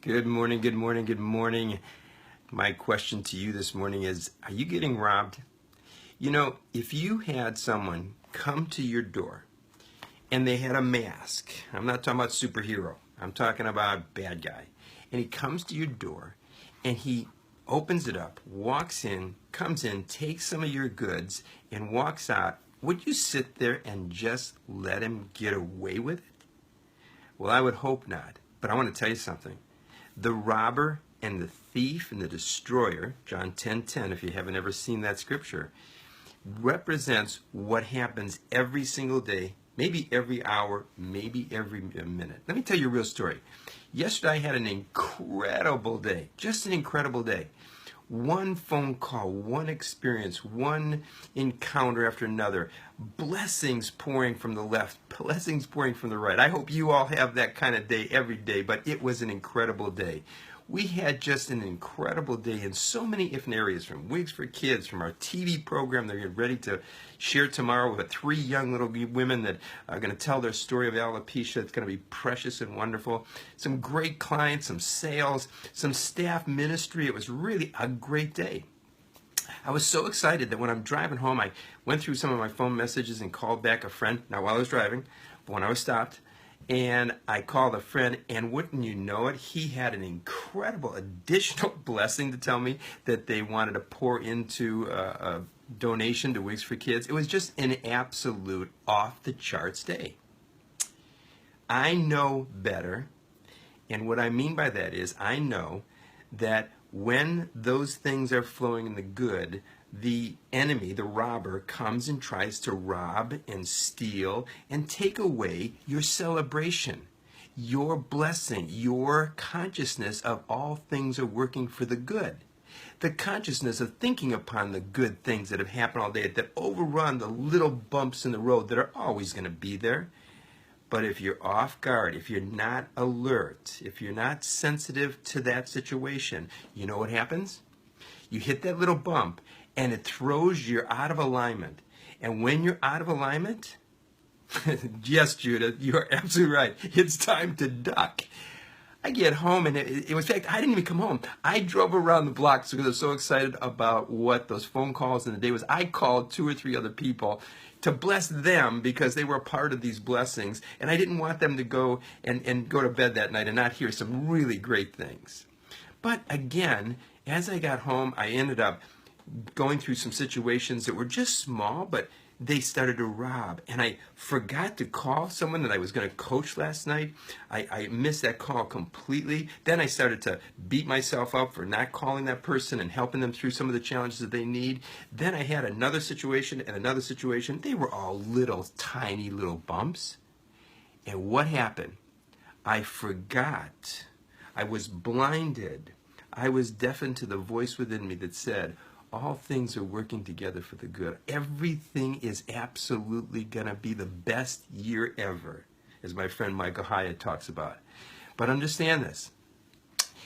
Good morning, good morning, good morning. My question to you this morning is, are you getting robbed? You know, if you had someone come to your door and they had a mask, I'm not talking about superhero, I'm talking about bad guy, and he comes to your door and he opens it up, walks in, comes in, takes some of your goods and walks out, would you sit there and just let him get away with it? Well, I would hope not, but I want to tell you something. The robber and the thief and the destroyer, John 10:10, if you haven't ever seen that scripture, represents what happens every single day, maybe every hour, maybe every minute. Let me tell you a real story. Yesterday I had an incredible day, just an incredible day. One phone call, one experience, one encounter after another. Blessings pouring from the left, blessings pouring from the right. I hope you all have that kind of day every day, but it was an incredible day. We had just an incredible day in so many different areas, from Wigs for Kids, from our TV program that we're ready to share tomorrow with 3 young little women that are going to tell their story of alopecia. It's going to be precious and wonderful. Some great clients, some sales, some staff ministry. It was really a great day. I was so excited that when I'm driving home, I went through some of my phone messages and called back a friend, not while I was driving, but when I was stopped. And I called a friend, and wouldn't you know it, he had an incredible additional blessing to tell me that they wanted to pour into a donation to Wigs for Kids. It was just an absolute off-the-charts day. I know better, and what I mean by that is I know that when those things are flowing in the good, the enemy, the robber, comes and tries to rob and steal and take away your celebration, your blessing, your consciousness of all things are working for the good. The consciousness of thinking upon the good things that have happened all day that overrun the little bumps in the road that are always going to be there. But if you're off guard, if you're not alert, if you're not sensitive to that situation, you know what happens? You hit that little bump and it throws you out of alignment. And when you're out of alignment, yes, Judith, you're absolutely right. It's time to duck. I get home, and it was, in fact, I didn't even come home. I drove around the block because I was so excited about what those phone calls in the day was. I called 2 or 3 other people to bless them because they were a part of these blessings, and I didn't want them to go and go to bed that night and not hear some really great things. But again, as I got home, I ended up going through some situations that were just small, but they started to rob. And I forgot to call someone that I was going to coach last night. I missed that call completely. Then I started to beat myself up for not calling that person and helping them through some of the challenges that they need. Then I had another situation and another situation. They were all little, tiny little bumps. And what happened? I forgot. I was blinded. I was deafened to the voice within me that said, all things are working together for the good. Everything is absolutely going to be the best year ever, as my friend Michael Hyatt talks about. But understand this.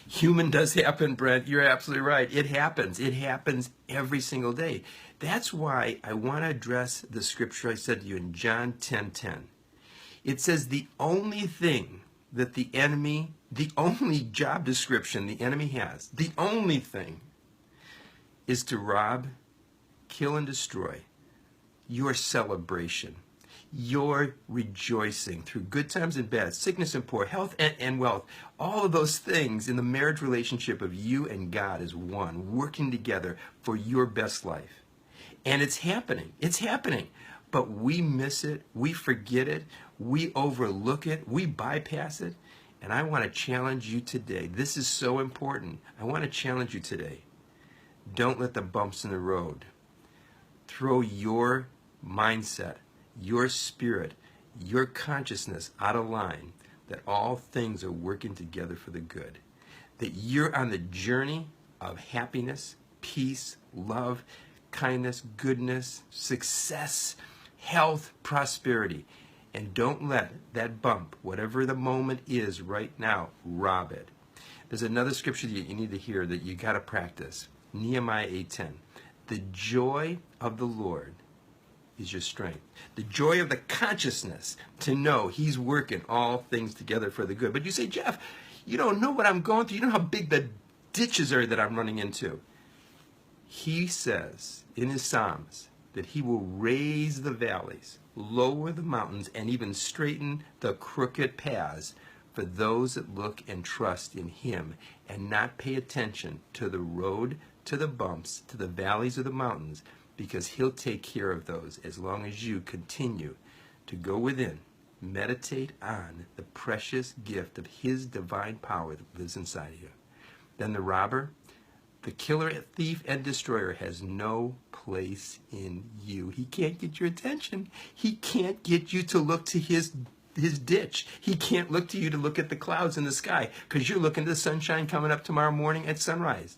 Human does happen, Brent. You're absolutely right. It happens. It happens every single day. That's why I want to address the scripture I said to you in John 10:10. It says the only thing that the enemy, the only job description the enemy has, the only thing is to rob, kill, and destroy your celebration, your rejoicing through good times and bad, sickness and poor, health and wealth. All of those things in the marriage relationship of you and God is one, working together for your best life. And it's happening. It's happening. But we miss it. We forget it. We overlook it. We bypass it. And I want to challenge you today. This is so important. I want to challenge you today. Don't let the bumps in the road throw your mindset, your spirit, your consciousness out of line, that all things are working together for the good. That you're on the journey of happiness, peace, love, kindness, goodness, success, health, prosperity. And don't let that bump, whatever the moment is right now, rob it. There's another scripture that you need to hear that you got to practice. Nehemiah 8:10. The joy of the Lord is your strength. The joy of the consciousness to know He's working all things together for the good. But you say, Jeff, You don't know what I'm going through. You don't know how big the ditches are that I'm running into. He says in his Psalms that he will raise the valleys, lower the mountains, and even straighten the crooked paths for those that look and trust in him and not pay attention to the road, to the bumps, to the valleys or the mountains, because he'll take care of those as long as you continue to go within, meditate on the precious gift of his divine power that lives inside of you. Then the robber, the killer, thief, and destroyer has no place in you. He can't get your attention. He can't get you to look to his ditch. He can't look to you to look at the clouds in the sky because you're looking at the sunshine coming up tomorrow morning at sunrise.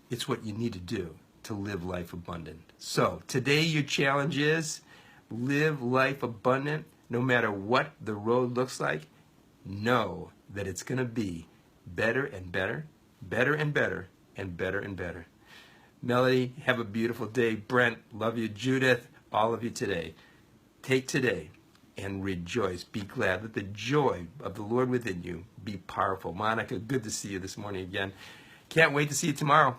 It's what you need to do to live life abundant. So today your challenge is live life abundant no matter what the road looks like. Know that it's going to be better and better, better and better, and better and better. Melody, have a beautiful day. Brent, love you. Judith, all of you today. Take today and rejoice. Be glad. Let the joy of the Lord within you be powerful. Monica, good to see you this morning again. Can't wait to see you tomorrow.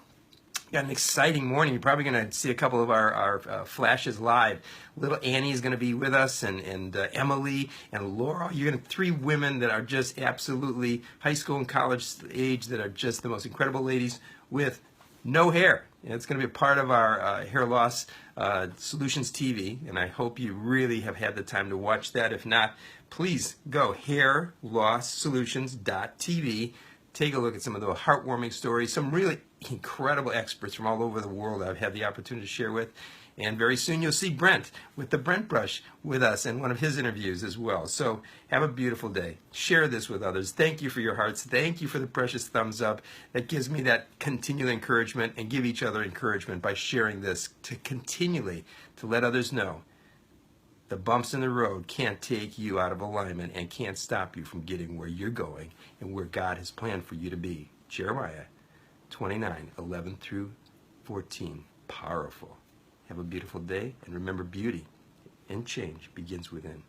Got an exciting morning. You're probably going to see a couple of our flashes live. Little Annie is going to be with us, and Emily and Laura. You're going to 3 women that are just absolutely high school and college age that are just the most incredible ladies with no hair. And it's going to be a part of our hair loss solutions TV, and I hope you really have had the time to watch that. If not, please go hairlosssolutions.tv. Take a look at some of the heartwarming stories, some really incredible experts from all over the world I've had the opportunity to share with. And very soon you'll see Brent with the Brent Brush with us in one of his interviews as well. So have a beautiful day. Share this with others. Thank you for your hearts. Thank you for the precious thumbs up. That gives me that continual encouragement, and give each other encouragement by sharing this to continually to let others know the bumps in the road can't take you out of alignment and can't stop you from getting where you're going and where God has planned for you to be. Jeremiah 29:11-14. Powerful. Have a beautiful day, and remember, beauty and change begins within.